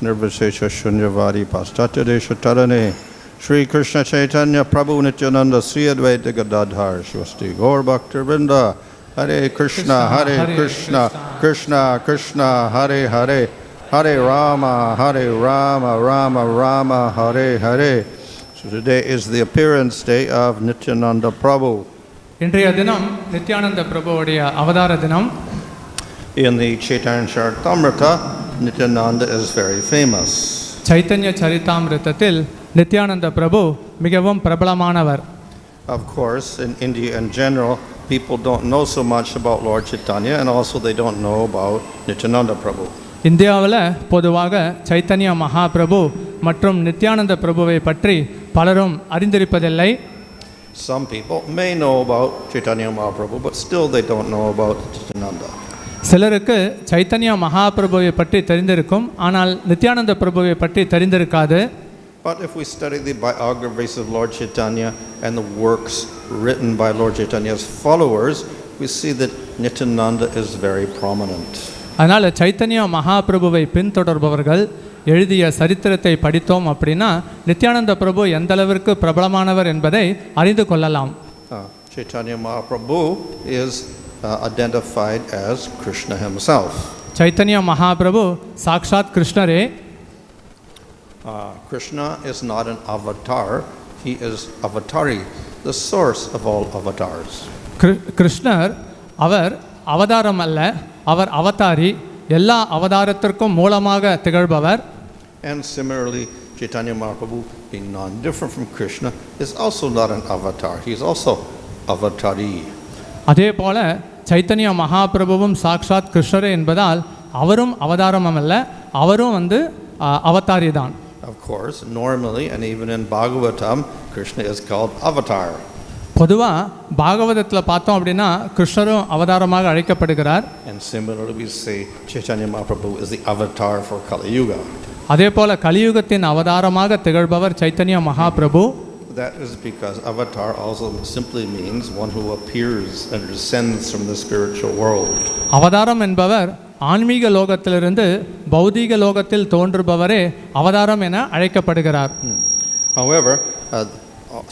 Nirvishesha Shunyavadi Paschatya Desha Tarane Shri Krishna Caitanya Prabhu Nityananda Sri Advaita Gadadhar Shvasti Gaur Bhakta Vrinda Hare Krishna Hare Krishna Krishna Krishna Hare Hare Hare Rama Rama Rama Hare Hare. So today is the appearance day of Nityananda Prabhu. இன்றைய தினம் நித்யானந்த பிரபுவுடைய அவதார தினம். In the Chaitanya Charitamrita, Nityananda is very famous. Chaitanya சரிதாமிருதத்தில் Nityananda பிரபு மிகவும் பிரபலமானவர். Of course, in India in general, people don't know so much about Lord Caitanya, and also they don't know about Nityananda Prabhu. இந்தியாவில் பொதுவாக சைத்தன்ய மகாபிரபு மற்றும் நித்யானந்த பிரபுவை பற்றி பலரும் அறிந்திருப்பதில்லை. Some people may know about Chaitanya Mahaprabhu, but still they don't know about Nityananda. சிலருக்கு சைத்தன்ய மகாபிரபுவை பற்றி தெரிந்திருக்கும், ஆனால் நித்யானந்த பிரபுவை பற்றி தெரிந்திருக்காது. But if we study the biographies of Lord Caitanya and the works written by Lord Chaitanya's followers, we see that Nityananda is very prominent. அதனால் சைத்தன்ய மகாபிரபுவை பின்தொடர்பவர்கள் எழுதிய சரித்திரத்தை படித்தோம் அப்படின்னா நித்யானந்த பிரபு எந்த அளவிற்கு பிரபலமானவர் என்பதை அறிந்து கொள்ளலாம். Chaitanya Mahaprabhu is identified as Krishna himself. Chaitanya Mahaprabhu சாக்ஷாத் கிருஷ்ணரே. Krishna is not an avatar, he is avatari, the source of all avatars. கிருஷ்ணர் அவர் அவதாரம் அல்ல, அவர் அவதாரி, எல்லா அவதாரத்திற்கும் மூலமாக திகழ்பவர். And similarly, Chaitanya Mahaprabhu, being non-different from Krishna, is also not an avatar, he is also avatari. அதே போல சைத்தன்ய மகாபிரபுவும் சாக்ஷாத் கிருஷ்ணரே என்பதால் அவரும் அவதாரம் அல்ல, அவரும் அவதாரி தான். Of course, normally and even in Bhagavatam, Krishna is called avatar. பொதுவாக பாகவதத்தில் பார்த்தோம் அப்படின்னா கிருஷ்ணரும் அவதாரமாக அழைக்கப்படுகிறார். And similarly we say Chaitanya Mahaprabhu is the avatar for Kali Yuga. அதே போல கலியுகத்தின் அவதாரமாக திகழ்பவர் Chaitanya Mahaprabhu. That is because avatar also simply means one who appears and descends from the spiritual world. அவதாரம் என்பவர் ஆன்மீக லோகத்திலிருந்து பௌதீக லோகத்தில் தோன்றுபவரே அவதாரம் என அழைக்கப்படுகிறார். However,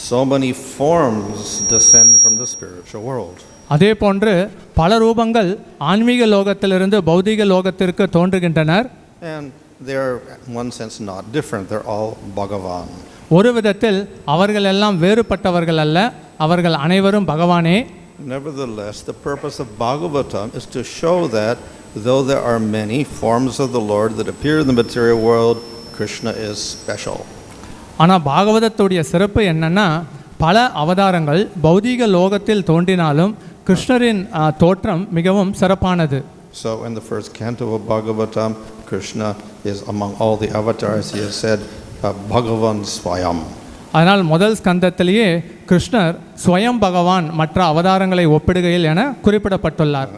so many forms descend from the spiritual world. அதே போன்று பல ரூபங்கள் ஆன்மீக லோகத்திலிருந்து பௌதீக லோகத்திற்கு தோன்றுகின்றனர். And they're in one sense not different, they're all Bhagavan. ஒரு விதத்தில் அவர்கள் எல்லாம் வேறுபட்டவர்கள் அல்ல, அவர்கள் அனைவரும் பகவானே. Nevertheless, the purpose of Bhagavatam is to show that though there are many forms of the Lord that appear in the material world, Krishna is special. ஆனால் பாகவதத்துடைய சிறப்பு என்னன்னா, பல அவதாரங்கள் பௌதீக லோகத்தில் தோன்றினாலும் கிருஷ்ணரின் தோற்றம் மிகவும் சிறப்பானது. So in the first canto of Bhagavatam, Krishna is among all the avatars, he has said, Bhagavan Swayam. அதனால் முதல் ஸ்கந்தத்திலேயே கிருஷ்ணர் ஸ்வயம் பகவான் மற்ற அவதாரங்களை ஒப்பிடுகையில் என குறிப்பிடப்பட்டுள்ளார்.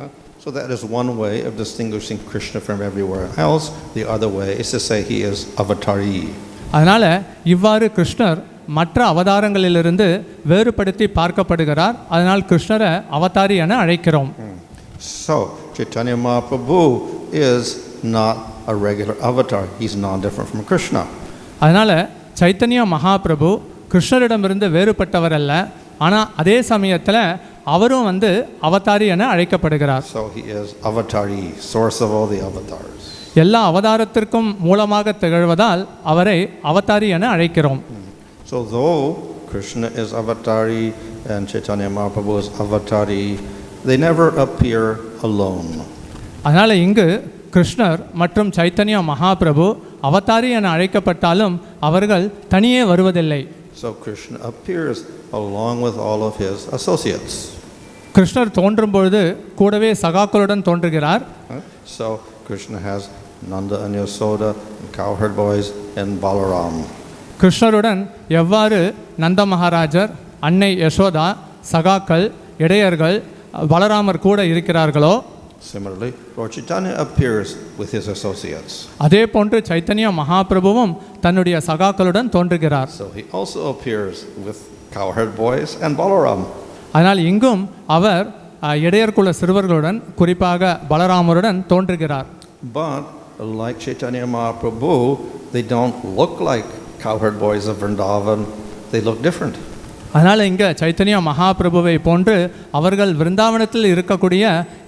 So that is one way of distinguishing Krishna from everywhere else. The other way is to say he is avatari. அதனால் இவ்வாறு கிருஷ்ணர் மற்ற அவதாரங்களிலிருந்து வேறுபடுத்தி பார்க்கப்படுகிறார். அதனால் கிருஷ்ணரை அவதாரி என அழைக்கிறோம். So Chaitanya Mahaprabhu is not a regular avatar. He's non-different from Krishna. அதனால் சைத்தன்ய மகாபிரபு கிருஷ்ணரிடமிருந்து வேறுபட்டவர் அல்ல, ஆனால் அதே சமயத்தில் அவரும் அவதாரி என அழைக்கப்படுகிறார். So he is avatari, source of all the avatars. எல்லா அவதாரத்திற்கும் மூலமாக திகழ்வதால் அவரை அவதாரி என அழைக்கிறோம். So though Krishna is avatari and Chaitanya Mahaprabhu is avatari, they never appear alone. அதனால் இங்கு கிருஷ்ணர் மற்றும் சைத்தன்ய மகாபிரபு அவதாரி என அழைக்கப்பட்டாலும் அவர்கள் தனியே வருவதில்லை. So Krishna appears along with all of his associates. கிருஷ்ணர் தோன்றும் பொழுது கூடவே சகாக்களுடன் தோன்றுகிறார். So Krishna has Nanda and Yasoda and cowherd boys and Balaram. கிருஷ்ணருடன் எவ்வாறு நந்த மகாராஜர், அன்னை யசோதா, சகாக்கள், இடையர்கள், பலராமர் கூட இருக்கிறார்களோ, similarly Lord Caitanya appears with his associates. அதே போன்று சைத்தன்ய மகாபிரபுவும் தன்னுடைய சகாக்களுடன் தோன்றுகிறார். So he also appears with cowherd boys and Balaram. அதனால் இங்கும் அவர் இடையர்குல சிறுவர்களுடன் குறிப்பாக பலராமருடன் தோன்றுகிறார். But like Chaitanya Mahaprabhu, they don't look like cowherd boys of Vrindavan. They look different. அதனால் இங்கே சைத்தன்யா மகாபிரபுவை போன்று அவர்கள் விருந்தாவனத்தில் இருக்கக்கூடிய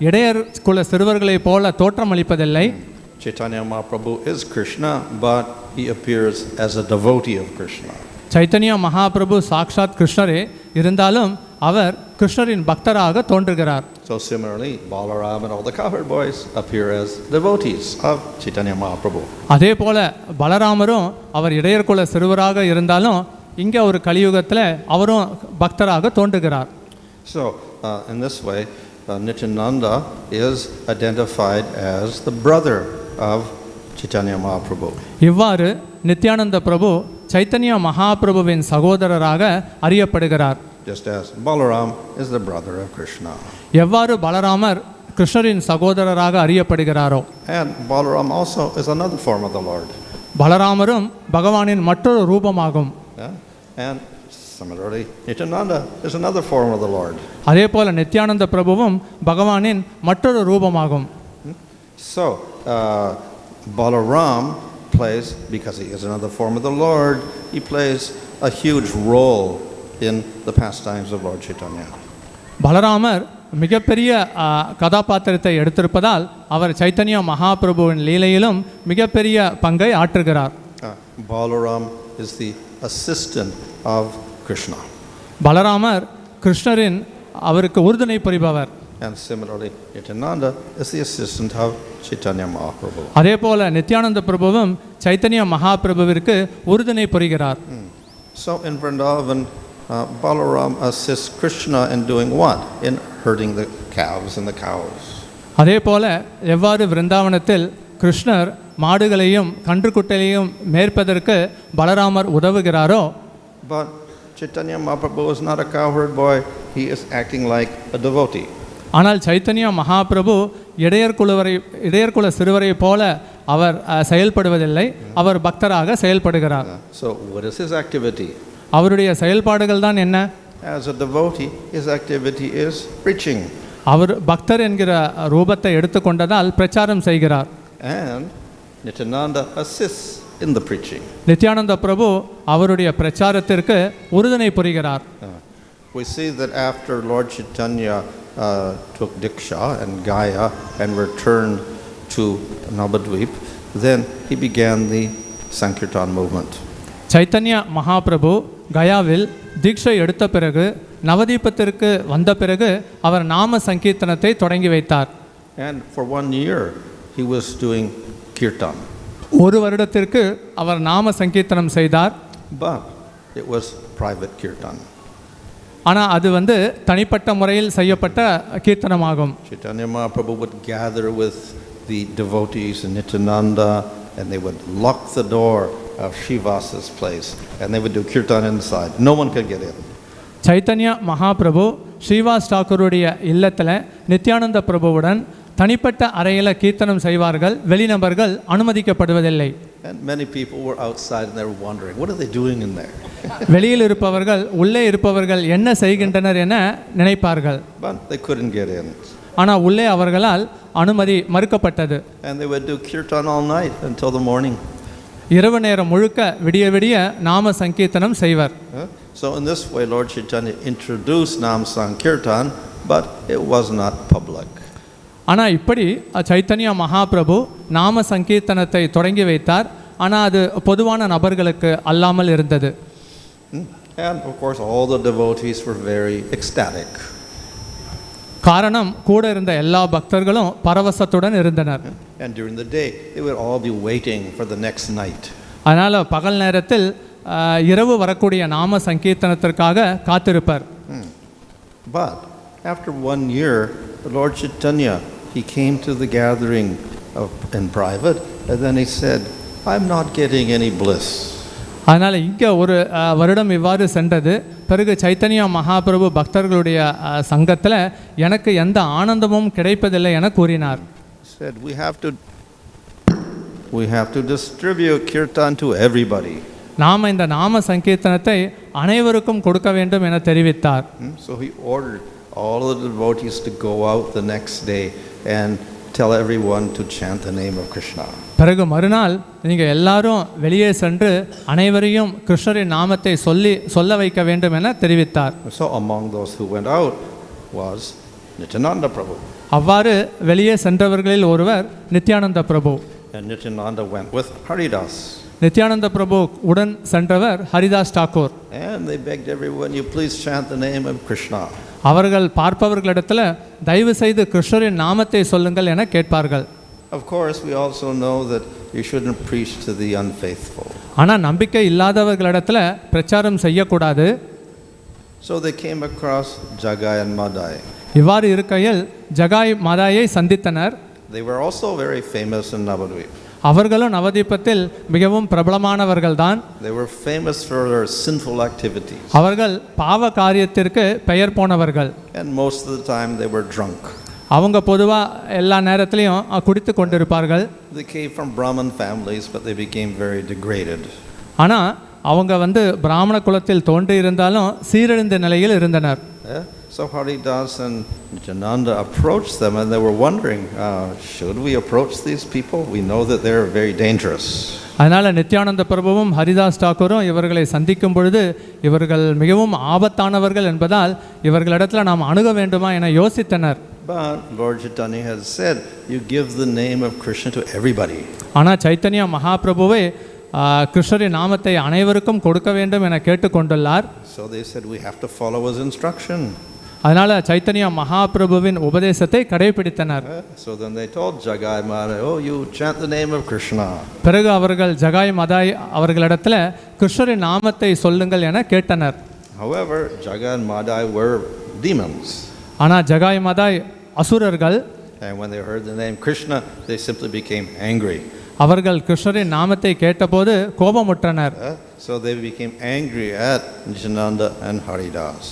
இடையர் குல சிறுவர்களைப் போல தோற்றமளிப்பதில்லை. Chaitanya Mahaprabhu is Krishna, but he appears as a devotee of Krishna. Chaitanya Mahaprabhu சாக்ஷாத் கிருஷ்ணரே, இருந்தாலும் அவர் கிருஷ்ணரின் பக்தராக தோன்றுகிறார். So similarly, Balaram and all the cowherd boys appear as devotees of Chaitanya Mahaprabhu. அதே போல பலராமரும் அவர் இடையர் குல சிறுவராக இருந்தாலும் இங்கே ஒரு கலியுகத்தில் அவரும் பக்தராக தோன்றுகிறார். So in this way, Nityananda is identified as the brother of Chaitanya Mahaprabhu. இவ்வாறு நித்யானந்த பிரபு சைத்தன்யா மகாபிரபுவின் சகோதரராக அறியப்படுகிறார். Just as Balaram is the brother of Krishna. எவ்வாறு பலராமர் கிருஷ்ணரின் சகோதரராக அறியப்படுகிறாரோ, And Balaram also is another form of the Lord. பலராமரும் பகவானின் மற்றொரு ரூபமாகும். And similarly, Nityananda is another form of the Lord. அதே போல நித்யானந்த பிரபுவும் பகவானின் மற்றொரு ரூபமாகும். So Balaram plays, because he is another form of the Lord, he plays a huge role in the pastimes of Lord Caitanya. பலராமர் மிகப்பெரிய கதாபாத்திரத்தை எடுத்திருப்பதால் அவர் சைத்தன்யா மகாபிரபுவின் லீலையிலும் மிகப்பெரிய பங்கை ஆற்றுகிறார். Balaram is the assistant of Krishna. பலராமர் கிருஷ்ணரின் அவருக்கு உறுதுணை புரிபவர். And similarly, Nityananda is the assistant of Chaitanya Mahaprabhu. அதே போல நித்யானந்த பிரபுவும் சைத்தன்யா மகாபிரபுவிற்கு உறுதுணை புரிகிறார். So in Vrindavan, Balaram assists Krishna in doing what? In herding the calves and the cows. அதே போல எவ்வாறு விருந்தாவனத்தில் கிருஷ்ணர் மாடுகளையும் கன்றுக்குட்டையையும் மேற்பதற்கு பலராமர் உதவுகிறாரோ, But Chaitanya Mahaprabhu is not a cowherd boy, he is acting like a devotee. ஆனால் சைத்தன்யா மகாபிரபு இடையர் குல சிறுவரை போல அவர் செயல்படுவதில்லை, அவர் பக்தராக செயல்படுகிறார். So what is his activity? அவருடைய செயல்பாடுகள் தான் என்ன? As a devotee, his activity is preaching. அவர் பக்தர் என்கிற ரூபத்தை எடுத்துக்கொண்டதால் பிரச்சாரம் செய்கிறார். And Nityananda assists in the preaching. Nityananda பிரபு அவருடைய பிரச்சாரத்திற்கு உறுதுணை புரிகிறார். We see that after Lord Caitanya took Diksha and Gaya and returned to Navadvip, then he began the Sankirtan movement. Chaitanya Mahaprabhu கயாவில் தீட்சை எடுத்த பிறகு நவதீபத்திற்கு வந்த பிறகு அவர் நாம சங்கீர்த்தனத்தை தொடங்கி வைத்தார். And for 1 year he was doing kirtan. ஒரு வருடத்திற்கு அவர் நாம சங்கீர்த்தனம் செய்தார். But it was private kirtan. ஆனால் அது தனிப்பட்ட முறையில் செய்யப்பட்ட கீர்த்தனமாகும். Chaitanya Mahaprabhu would gather with the devotees in Nityananda and they would lock the door of Srivasa's place and they would do kirtan inside. No one could get in. Chaitanya Mahaprabhu Srivas டாக்கூருடைய இல்லத்தில் நித்யானந்த பிரபுவுடன் தனிப்பட்ட அறையில் கீர்த்தனம் செய்வார்கள், வெளிநபர்கள் அனுமதிக்கப்படுவதில்லை. And many people were outside and they were wondering, what are they doing in there? வெளியில் இருப்பவர்கள் உள்ளே இருப்பவர்கள் என்ன செய்கின்றனர் என நினைப்பார்கள். But they couldn't get in. ஆனால் உள்ளே அவர்களால் அனுமதி மறுக்கப்பட்டது. And they would do kirtan all night until the morning. இரவு நேரம் முழுக்க விடிய விடிய நாம சங்கீர்த்தனம் செய்வர். So in this way Lord Caitanya introduced Nam Sankirtan, but it was not public. ஆனால் இப்படி சைத்தன்யா மகாபிரபு நாம சங்கீர்த்தனத்தை தொடங்கி வைத்தார், ஆனால் அது பொதுவான நபர்களுக்கு அல்லாமல் இருந்தது. And of course all the devotees were very ecstatic. காரணம் கூட இருந்த எல்லா பக்தர்களும் பரவசத்துடன் இருந்தனர். And during the day they would all be waiting for the next night. அதனால் பகல் நேரத்தில் இரவு வரக்கூடிய நாம சங்கீர்த்தனத்திற்காக காத்திருப்பர். But after 1 year, the Lord Caitanya, he came to the gathering in private, and then he said, I'm not getting any bliss. அதனால் இங்கே ஒரு வருடம் இவ்வாறு சென்றது. பிறகு சைத்தன்யா மகாபிரபு பக்தர்களுடைய சங்கத்தில் எனக்கு எந்த ஆனந்தமும் கிடைப்பதில்லை என கூறினார். Said, we have to distribute kirtan to everybody. நாம் இந்த நாம சங்கீர்த்தனத்தை அனைவருக்கும் கொடுக்க வேண்டும் என தெரிவித்தார். So he ordered all of the devotees to go out the next day and tell everyone to chant the name of Krishna. பிறகு மறுநாள் நீங்கள் எல்லாரும் வெளியே சென்று அனைவரையும் கிருஷ்ணரின் நாமத்தை சொல்ல வைக்க வேண்டும் என தெரிவித்தார். So among those who went out was Nityananda Prabhu. அவ்வாறு வெளியே சென்றவர்களில் ஒருவர் நித்யானந்த பிரபு. And Nityananda went with Haridas. Nityananda பிரபு உடன் சென்றவர் Haridas Thakur. And they begged everyone, you please chant the name of Krishna. அவர்கள் பார்ப்பவர்களிடத்தில் தயவு செய்து கிருஷ்ணரின் நாமத்தை சொல்லுங்கள் என கேட்பார்கள். Of course, we also know that you shouldn't preach to the unfaithful. ஆனால் நம்பிக்கை இல்லாதவர்களிடத்தில் பிரச்சாரம் செய்யக்கூடாது. So they came across Jagai and Madai. இவ்வாறு இருக்கையில் ஜகாய் மாதாயை சந்தித்தனர். They were also very famous in Navadvip. அவர்களும் நவதீபத்தில் மிகவும் பிரபலமானவர்கள்தான். They were famous for their sinful activities. அவர்கள் பாவ காரியத்திற்கு பெயர் போனவர்கள். And most of the time they were drunk. அவங்க பொதுவாக எல்லா நேரத்திலையும் குடித்து கொண்டிருப்பார்கள். They came from Brahmin families, but they became very degraded. ஆனால் அவங்க பிராமண குலத்தில் தோன்றி இருந்தாலும் சீரழிந்த நிலையில் இருந்தனர். So Haridas and Nityananda approached them and they were wondering, should we approach these people? We know that they're very dangerous. அதனால் நித்யானந்த பிரபுவும் ஹரிதாஸ் தாக்கூரும் இவர்களை சந்திக்கும் பொழுது இவர்கள் மிகவும் ஆபத்தானவர்கள் என்பதால் இவர்களிடத்தில் நாம் அணுக வேண்டுமா என யோசித்தனர். But Lord Caitanya has said, you give the name of Krishna to everybody. ஆனால் சைத்தன்யா மகாபிரபுவே கிருஷ்ணரின் நாமத்தை அனைவருக்கும் கொடுக்க வேண்டும் என கேட்டுக்கொண்டுள்ளார். So they said, we have to follow his instruction. அதனால் சைத்தன்யா மகாபிரபுவின் உபதேசத்தை கடைபிடித்தனர். So then they told Jagai Madai, oh, you chant the name of Krishna. பிறகு அவர்கள் ஜகாய் மதாய் அவர்களிடத்தில் கிருஷ்ணரின் நாமத்தை சொல்லுங்கள் என கேட்டனர். However, Jagai and Madai were demons. ஆனால் ஜகாய் மதாய் அசுரர்கள். And when they heard the name Krishna, they simply became angry. அவர்கள் கிருஷ்ணரின் நாமத்தை கேட்டபோது கோபமுற்றனர். So they became angry at Nityananda and Haridas.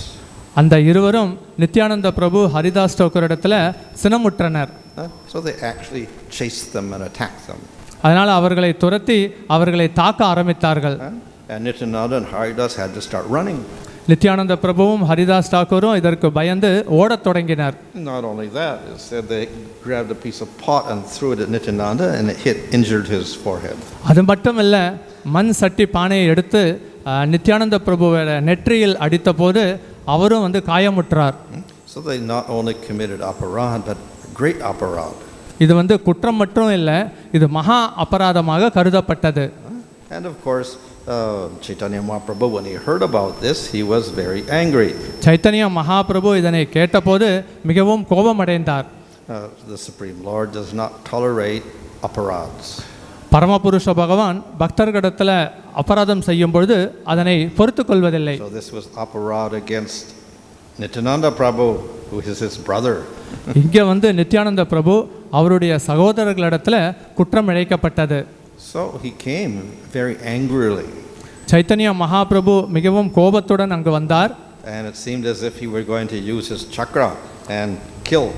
அந்த இருவரும் நித்யானந்த பிரபு Haridas தாக்கூரிடத்தில் சினமுற்றனர். So they actually chased them and attacked them. அதனால் அவர்களை துரத்தி அவர்களை தாக்க ஆரம்பித்தார்கள். And Nityananda and Haridas had to start running. Nityananda பிரபுவும் Haridas தாக்கூரும் இதற்கு பயந்து ஓடத் தொடங்கினர். Not only that, it said they grabbed a piece of pot and threw it at Nityananda and it injured his forehead. அது மட்டும் இல்லை, மண் சட்டி பானையை எடுத்து நித்யானந்த பிரபுவோட நெற்றியில் அடித்த போது அவரும் காயமுற்றார். So they not only committed aparad but great aparad. இது குற்றம் மட்டும் இல்லை, இது மகா அபராதமாக கருதப்பட்டது. And of course, Chaitanya Mahaprabhu, when he heard about this, he was very angry. Chaitanya Mahaprabhu இதனை கேட்டபோது மிகவும் கோபமடைந்தார். The Supreme Lord does not tolerate aparads. பரமபுருஷ பகவான் பக்தர்களிடத்தில் அபராதம் செய்யும் பொழுது அதனை பொறுத்துக் கொள்வதில்லை. So this was aparad against Nityananda Prabhu, who is his brother. இங்கே நித்யானந்த பிரபு அவருடைய சகோதரர்களிடத்தில் குற்றம் இழைக்கப்பட்டது. So he came very angrily. Chaitanya Mahaprabhu மிகவும் கோபத்துடன் அங்கு வந்தார். And it seemed as if he were going to use his chakra and kill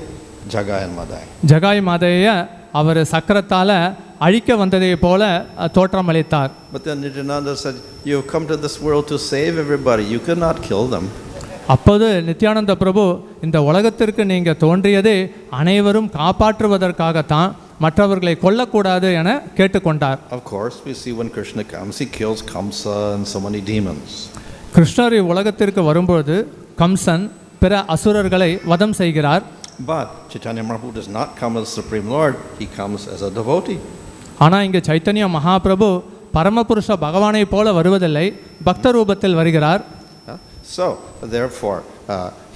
Jagai and Madai. Jagai மாதையை அவர் சக்கரத்தால் அழிக்க வந்ததை போல தோற்றமளித்தார். But then Nityananda said, you have come to this world to save everybody. You cannot kill them. அப்போது நித்யானந்த பிரபு, இந்த உலகத்திற்கு நீங்கள் தோன்றியதே அனைவரும் காப்பாற்றுவதற்காகத்தான், மற்றவர்களை கொல்லக்கூடாது என கேட்டுக்கொண்டார். Of course, we see when Krishna comes, he kills Kamsa and so many demons. கிருஷ்ணர் உலகத்திற்கு வரும்போது கம்சன் பிற அசுரர்களை வதம் செய்கிறார். But Chaitanya Mahaprabhu does not come as Supreme Lord, he comes as a devotee. ஆனால் இங்கே சைத்தன்ய மகாபிரபு பரமபுருஷ பகவானை போல வருவதில்லை, பக்த ரூபத்தில் வருகிறார். So, therefore,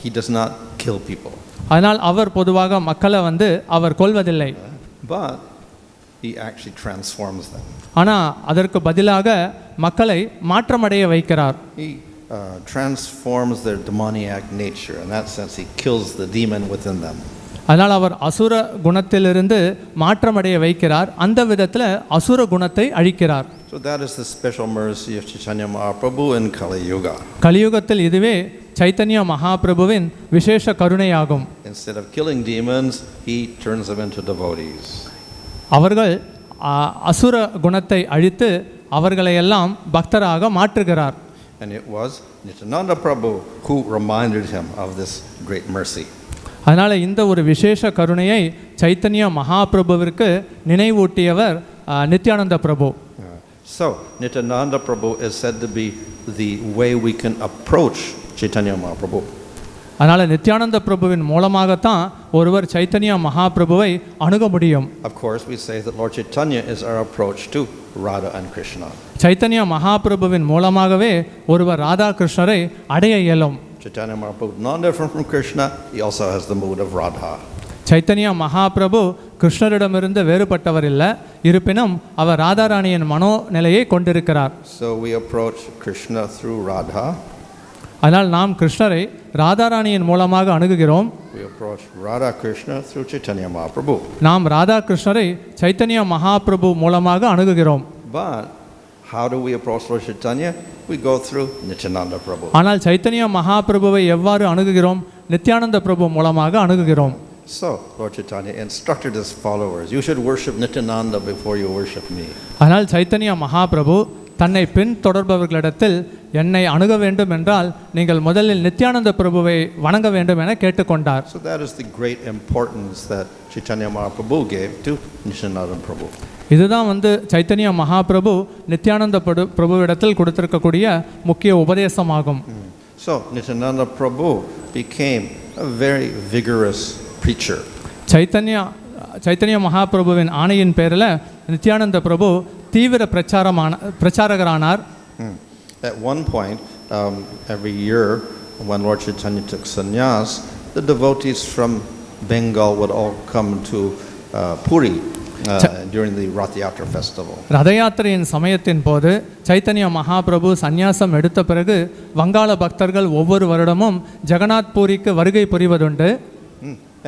he does not kill people. அதனால் அவர் பொதுவாக மக்களை அவர் கொல்வதில்லை. But he actually transforms them. ஆனால் அதற்கு பதிலாக மக்களை மாற்றமடைய வைக்கிறார். He transforms their demoniac nature. In that sense, he kills the demon within them. அதனால் அவர் அசுர குணத்திலிருந்து மாற்றமடைய வைக்கிறார், அந்த விதத்தில் அசுர குணத்தை அழிக்கிறார். So that is the special mercy of Chaitanya Mahaprabhu in Kali Yuga. கலியுகத்தில் இதுவே சைத்தன்ய மகாபிரபுவின் விசேஷ கருணையாகும். Instead of killing demons, he turns them into devotees. அவர்கள் அசுர குணத்தை அழித்து அவர்களை எல்லாம் பக்தராக மாற்றுகிறார். And it was Nityananda Prabhu who reminded him of this great mercy. அதனால் இந்த ஒரு விசேஷ கருணையை சைத்தன்ய மகாபிரபுவிற்கு நினைவூட்டியவர் நித்யானந்த பிரபு. So Nityananda Prabhu is said to be the way we can approach Chaitanya Mahaprabhu. அதனால் நித்யானந்த பிரபுவின் மூலமாகத்தான் ஒருவர் சைத்தன்ய மகாபிரபுவை அணுக முடியும். Of course we say that Lord Caitanya is our approach to Radha and Krishna. Chaitanya மகாபிரபுவின் மூலமாகவே ஒருவர் ராதா கிருஷ்ணரை அடைய இயலும். Chaitanya Mahaprabhu not different from Krishna, he also has the mood of Radha. Chaitanya Mahaprabhu கிருஷ்ணரிடமிருந்து வேறுபட்டவர் இல்லை, இருப்பினும் அவர் ராதாராணியின் மனோநிலையை கொண்டிருக்கிறார். So we approach Krishna through Radha. அதனால் நாம் கிருஷ்ணரை ராதாராணியின் மூலமாக அணுகுகிறோம். We approach Radha Krishna through Chaitanya Mahaprabhu. நாம் ராதா கிருஷ்ணரை சைத்தன்ய மகாபிரபு மூலமாக அணுகுகிறோம். But how do we approach Lord Caitanya? We go through Nityananda Prabhu. ஆனால் சைத்தன்ய மகாபிரபுவை எவ்வாறு அணுகுகிறோம்? நித்யானந்த பிரபு மூலமாக அணுகுகிறோம். So Lord Caitanya instructed his followers, you should worship Nityananda before you worship me. ஆனால் சைத்தன்ய மகாபிரபு தன்னை பின் தொடர்பவர்களிடத்தில் என்னை அணுக வேண்டும் என்றால் நீங்கள் முதலில் நித்யானந்த பிரபுவை வணங்க வேண்டும் என கேட்டுக்கொண்டார். So that is the great importance that Chaitanya Mahaprabhu gave to Nityananda Prabhu. இதுதான் சைத்தன்ய மகாபிரபு நித்யானந்த பிரபுவிடத்தில் கொடுத்திருக்கக்கூடிய முக்கிய உபதேசமாகும். So Nityananda Prabhu became a very vigorous preacher. Chaitanya மகாபிரபுவின் ஆணையின் பேரில் நித்யானந்த பிரபு தீவிர பிரச்சாரகரானார். At one point, every year when Lord Caitanya took sannyas, the devotees from Bengal would all come to Puri during the Rath Yatra festival. ரத யாத்திரையின் சமயத்தின் போது சைத்தன்ய மகாபிரபு சந்நியாசம் எடுத்த பிறகு வங்காள பக்தர்கள் ஒவ்வொரு வருடமும் ஜெகநாத் பூரிக்கு வருகை புரிவதுண்டு.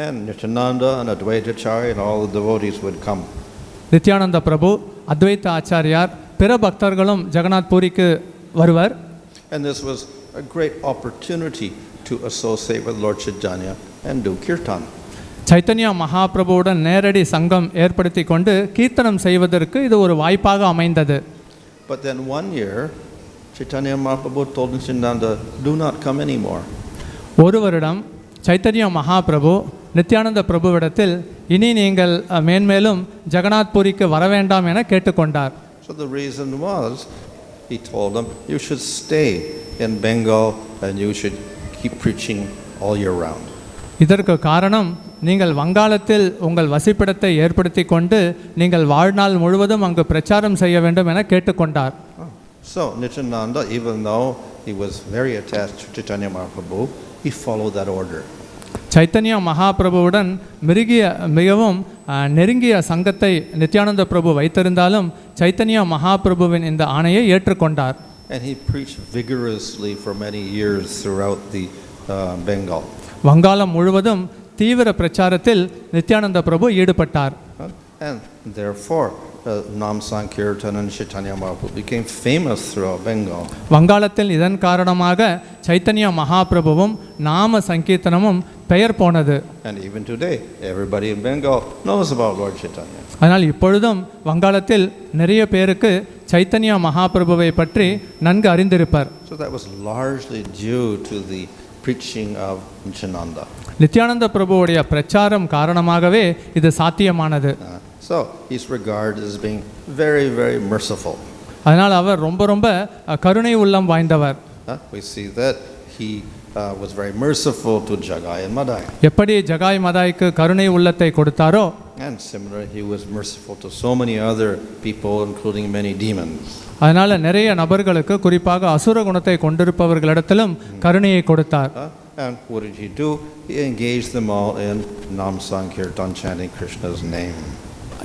And Nityananda and Advaitacharya and all the devotees would come. Nityananda பிரபு, அத்வைத ஆச்சாரியார், பிற பக்தர்களும் ஜெகநாத் பூரிக்கு வருவர். And this was a great opportunity to associate with Lord Caitanya and do kirtan. Chaitanya மகாபிரபுவுடன் நேரடி சங்கம் ஏற்படுத்தி கொண்டு கீர்த்தனம் செய்வதற்கு இது ஒரு வாய்ப்பாக அமைந்தது. But then one year, Chaitanya Mahaprabhu told Nityananda, do not come anymore. ஒரு வருடம் சைத்தன்ய மகாபிரபு நித்யானந்த பிரபுவிடத்தில் இனி நீங்கள் மேன்மேலும் ஜெகநாத் பூரிக்கு வர வேண்டாம் என கேட்டுக்கொண்டார். So the reason was, he told them, you should stay in Bengal and you should keep preaching all year round. இதற்கு காரணம், நீங்கள் வங்காளத்தில் உங்கள் வசிப்பிடத்தை ஏற்படுத்தி கொண்டு நீங்கள் வாழ்நாள் முழுவதும் அங்கு பிரச்சாரம் செய்ய வேண்டும் என கேட்டுக்கொண்டார். So Nityananda, even though he was very attached to Chaitanya Mahaprabhu, he followed that order. Chaitanya மகாபிரபுவுடன் மிகவும் நெருங்கிய சங்கத்தை நித்யானந்த பிரபு வைத்திருந்தாலும் சைத்தன்ய மகாபிரபுவின் இந்த ஆணையை ஏற்றுக்கொண்டார். And he preached vigorously for many years throughout the Bengal. வங்காளம் முழுவதும் தீவிர பிரச்சாரத்தில் நித்யானந்த பிரபு ஈடுபட்டார். And therefore Nam Sankirtan and Chaitanya Mahaprabhu became famous throughout Bengal. வங்காளத்தில் இதன் காரணமாக சைத்தன்ய மகாபிரபுவும் நாம சங்கீர்த்தனமும் பெயர் போனது. And even today everybody in Bengal knows about Lord Caitanya. அதனால் இப்பொழுதும் வங்காளத்தில் நிறைய பேருக்கு சைத்தன்ய மகாபிரபுவை பற்றி நன்கு அறிந்திருப்பர். So that was largely due to the preaching of Nityananda. Nityananda பிரபுவுடைய பிரச்சாரம் காரணமாகவே இது சாத்தியமானது. So he's regarded as being very, very merciful. அதனால் அவர் ரொம்ப கருணை உள்ளம் வாய்ந்தவர். We see that he was very merciful to Jagai and Madai. எப்படி ஜகாய் மதாய்க்கு கருணை உள்ளத்தை கொடுத்தாரோ, And similarly, he was merciful to so many other people, including many demons. அதனால நிறைய நபர்களுக்கு, குறிப்பாக அசுர குணத்தை கொண்டிருப்பவர்களிடத்திலும் கருணையை கொடுத்தார். And what did he do? He engaged them all in Nam Sankirtan, chanting Krishna's name.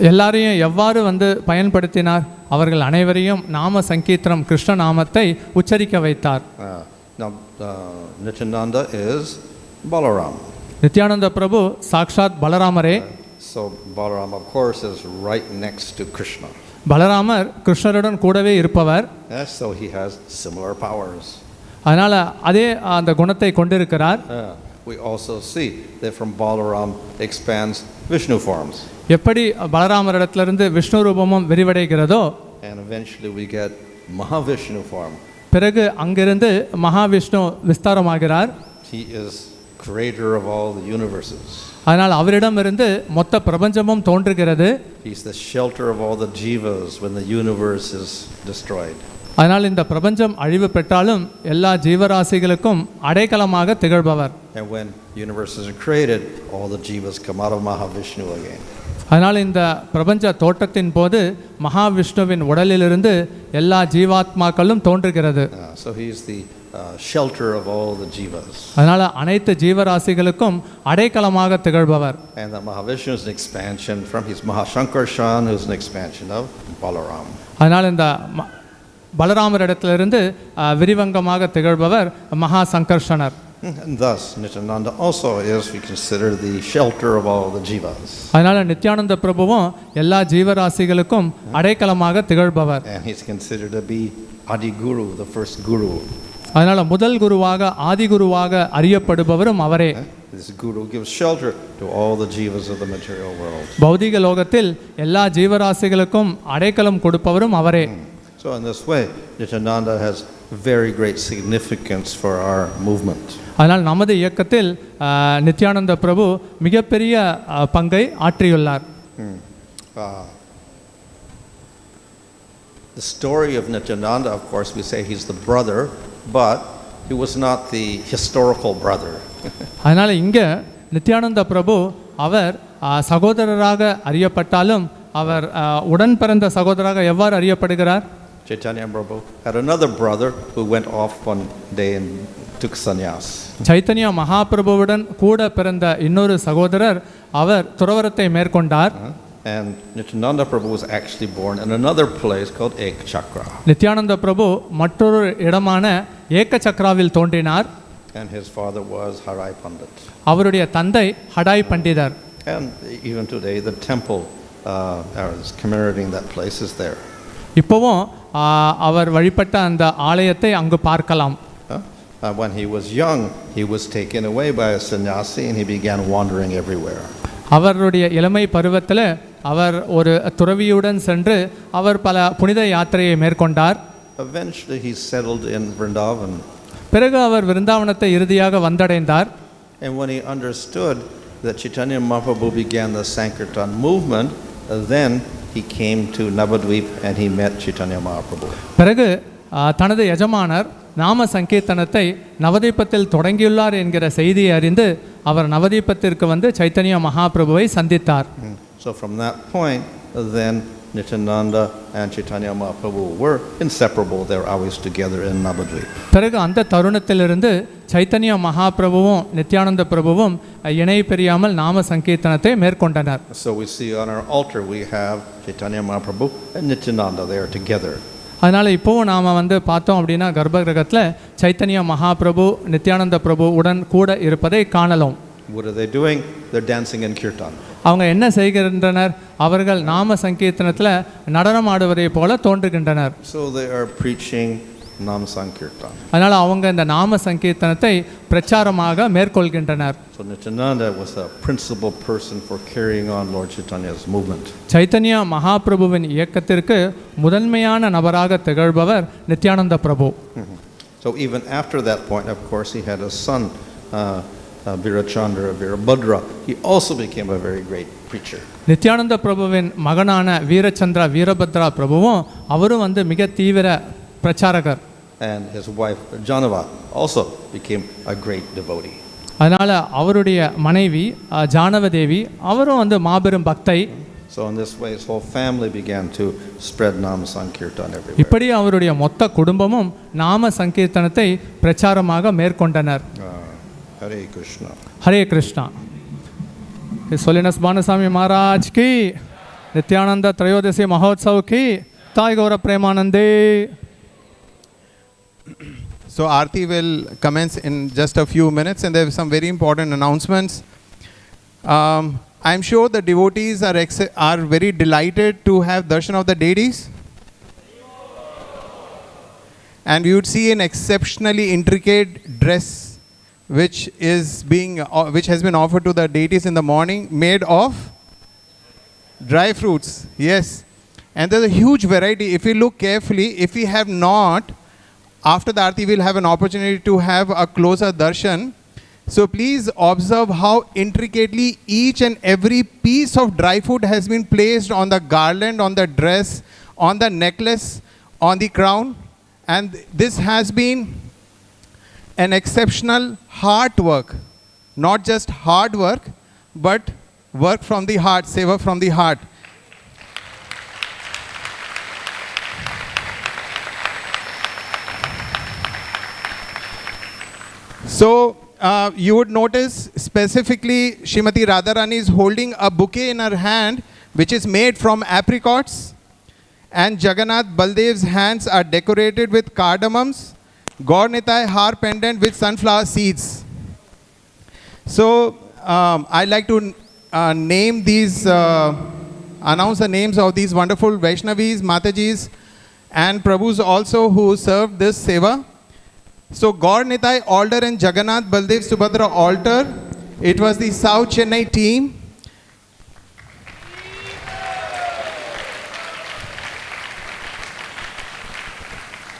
எல்லாரையும் எவ்வாறு பயன்படுத்தினார்? அவர்கள் அனைவரையும் நாம சங்கீர்த்தனம், கிருஷ்ண நாமத்தை உச்சரிக்க வைத்தார். Now Nityananda is Balaram. Nityananda பிரபு சாக்ஷாத் பலராமரே. So Balaram, of course, is right next to Krishna. பலராமர் கிருஷ்ணருடன் கூடவே இருப்பவர். So he has similar powers. அதனால அதே அந்த குணத்தை கொண்டிருக்கிறார். We also see that from Balaram expands Vishnu forms. எப்படி பலராமரிடத்திலிருந்து Vishnu ரூபமும் விரிவடைகிறதோ, And eventually we get Mahavishnu form. பிறகு அங்கிருந்து Mahavishnu விஸ்தாரமாகிறார். He is creator of all the universes. அதனால் அவரிடமிருந்து மொத்த பிரபஞ்சமும் தோன்றுகிறது. He's the shelter of all the jivas when the universe is destroyed. அதனால் இந்த பிரபஞ்சம் அழிவு பெற்றாலும் எல்லா ஜீவராசிகளுக்கும் அடைக்கலமாக திகழ்பவர். And when universes are created, all the jivas come out of Mahavishnu again. அதனால் இந்த பிரபஞ்ச தோற்றத்தின் போது மகாவிஷ்ணுவின் உடலிலிருந்து எல்லா ஜீவாத்மாக்களும் தோன்றுகிறது. So he is the shelter of all the jivas. அதனால் அனைத்து ஜீவராசிகளுக்கும் அடைக்கலமாக திகழ்பவர். And that Mahavishnu is an expansion from his Mahashankarshan, who is an expansion of Balaram. அதனால் இந்த பலராமரிடத்திலிருந்து விரிவங்கமாக திகழ்பவர் மகா சங்கர்ஷனர். And thus Nityananda also is, we consider, the shelter of all the jivas. அதனால நித்யானந்த பிரபுவும் எல்லா ஜீவராசிகளுக்கும் அடைக்கலமாக திகழ்பவர். And he's considered to be Adi Guru, the first guru. அதனால முதல் குருவாக ஆதி குருவாக அறியப்படுபவரும் அவரே. This guru gives shelter to all the jivas of the material world. பௌதிக லோகத்தில் எல்லா ஜீவராசிகளுக்கும் அடைக்கலம் கொடுப்பவரும் அவரே. So in this way, Nityananda has very great significance for our movement. அதனால் நமது இயக்கத்தில் நித்யானந்த பிரபு மிகப்பெரிய பங்கை ஆற்றியுள்ளார். The story of Nityananda, of course, we say he's the brother, but he was not the historical brother. அதனால் இங்கே நித்யானந்த பிரபு அவர் சகோதரராக அறியப்பட்டாலும் அவர் உடன் பிறந்த சகோதரராக எவ்வாறு அறியப்படுகிறார்? Chaitanya Prabhu had another brother who went off one day and took sannyas. Chaitanya மகாபிரபுவுடன் கூட பிறந்த இன்னொரு சகோதரர் அவர் துறவரத்தை மேற்கொண்டார். And Nityananda Prabhu was actually born in another place called Ek Chakra. Nityananda பிரபு மற்றொரு இடமான ஏக சக்ராவில் தோன்றினார். And his father was Harai Pandit. அவருடைய தந்தை ஹடாய் பண்டிதர். And even today the temple is commemorating that place is there. இப்போவும் அவர் வழிபட்ட அந்த ஆலயத்தை அங்கு பார்க்கலாம். When he was young, he was taken away by a sannyasi and he began wandering everywhere. அவருடைய இளமை பருவத்தில் அவர் ஒரு துறவியுடன் சென்று அவர் பல புனித யாத்திரையை மேற்கொண்டார். Eventually he settled in Vrindavan. பிறகு அவர் விருந்தாவனத்தை இறுதியாக வந்தடைந்தார். And when he understood that Chaitanya Mahaprabhu began the Sankirtan movement, then he came to Navadvip and he met Chaitanya Mahaprabhu. பிறகு தனது எஜமானர் நாம சங்கீர்த்தனத்தை நவதீபத்தில் தொடங்கியுள்ளார் என்கிற செய்தியை அறிந்து அவர் நவதீபத்திற்கு வந்து சைத்தன்ய மகாபிரபுவை சந்தித்தார். So from that point, then Nityananda and Chaitanya Mahaprabhu were inseparable. They were always together in Navadvip. பிறகு அந்த தருணத்திலிருந்து சைத்தன்ய மகாபிரபுவும் நித்யானந்த பிரபுவும் இணை பிரியாமல் நாம சங்கீர்த்தனத்தை மேற்கொண்டனர். So we see on our altar we have Chaitanya Mahaprabhu and Nityananda. They are together. அதனால் இப்போவும் நாம் வந்து பார்த்தோம் அப்படின்னா கர்ப்பகிரகத்தில் சைத்தன்ய மகாபிரபு நித்யானந்த பிரபு உடன் கூட இருப்பதை காணலாம். What are they doing? They're dancing in kirtan. அவங்க என்ன செய்கின்றனர்? அவர்கள் நாம சங்கீர்த்தனத்தில் நடனம் ஆடுவதை போல தோன்றுகின்றனர். So they are preaching Nam Sankirtan. அதனால் அவங்க இந்த நாம சங்கீர்த்தனத்தை பிரச்சாரமாக மேற்கொள்கின்றனர். So Nityananda was a principal person for carrying on Lord Chaitanya's movement. Chaitanya மகாபிரபுவின் இயக்கத்திற்கு முதன்மையான நபராக திகழ்பவர் நித்யானந்த பிரபு. So even after that point, of course, he had a son, Virachandra Virabhadra. He also became a very great preacher. Nityananda பிரபுவின் மகனான வீரச்சந்திரா வீரபத்ரா பிரபுவும் அவரும் வந்து மிக தீவிர பிரச்சாரகர். And his wife Janava also became a great devotee. அதனால் அவருடைய மனைவி ஜானவதேவி அவரும் வந்து மாபெரும் பக்தை. So in this way his whole family began to spread Nama Sankirtan everywhere. இப்படி அவருடைய மொத்த குடும்பமும் நாம சங்கீர்த்தனத்தை பிரச்சாரமாக மேற்கொண்டனர். Hare Krishna. Hare Krishna. His Holiness Bhanu Maharaj ki, Nityananda Trayodashi Mahotsav ki, Thai Gaura Premanande. So Aarti will commence in just a few minutes and there are some very important announcements. I am sure the devotees are very delighted to have darshan of the deities. And you would see an exceptionally intricate dress which has been offered to the deities in the morning, made of dry fruits. Yes. And there's a huge variety. If you look carefully, if we have not, after the Aarti we'll have an opportunity to have a closer darshan. So please observe how intricately each and every piece of dry fruit has been placed on the garland, on the dress, on the necklace, on the crown. And this has been an exceptional heart work. Not just hard work, but work from the heart, seva from the heart. So, you would notice specifically Srimati Radharani is holding a bouquet in her hand which is made from apricots, and Jagannath Baldev's hands are decorated with cardamoms, Gaur Nitai har pendant with sunflower seeds. So I'd like to name these, announce the names of these wonderful Vaishnavis, Matajis and Prabhus also who served this seva. So Gaur Nitai altar and Jagannath Baldev Subhadra altar, it was the South Chennai team.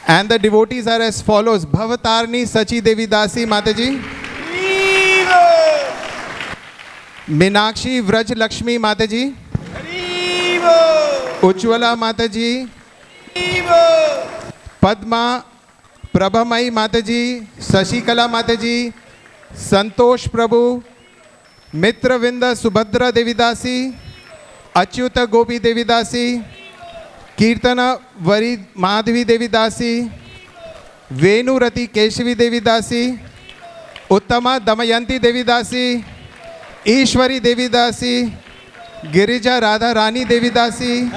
And the devotees are as follows: Bhavatarni Sachi Devi Dasi Mataji, Minakshi Vraj Lakshmi Mataji, Ujjwala Mataji, Padma Prabhamai Mataji, Sashikala Mataji, Santosh Prabhu, Mitravinda Subhadra Devidasi, Achyuta Gopi Devidasi, Kirtana Vari Madhavi Devidasi, Venu Rati Keshavi Devidasi, Uttama Damayanti Devidasi, Ishwari Devidasi, Girija Radha Rani Devidasi,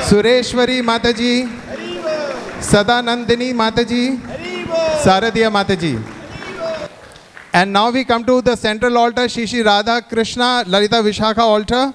Sureshwari Mataji, Sadanandini Mataji, Saradhya Mataji. And now we come to the central altar, Shishi Radha Krishna Lalita Vishakha altar.